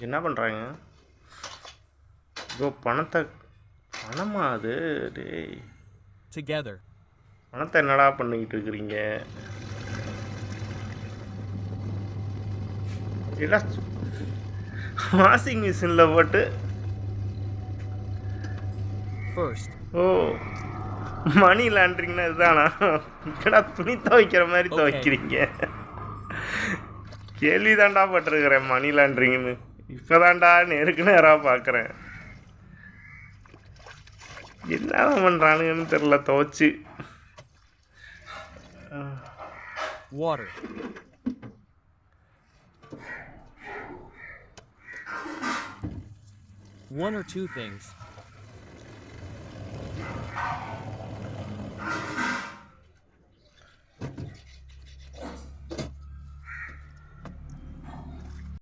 என்ன பண்ணுறாங்க? ப்ரோ பணமா அது? டேய் Together. பணத்தை என்னடா பண்ணிக்கிட்டு இருக்கிறீங்க? இல்லை வாஷிங் மிஷினில் போட்டு First. ஓ மணி லாண்ட்ரிங்னா இதுதானா? என்னடா துணி துவைக்கிற மாதிரி துவைக்கிறீங்க? கேள்வி தாண்டா பட்டிருக்கிறேன் மணி லாண்ட்ரிங்னு. இப்போதான்டா நேருக்கு நேராக பார்க்குறேன். என்னதான் பண்ணுறானுங்கன்னு தெரில துவைச்சி. Water. One or two things.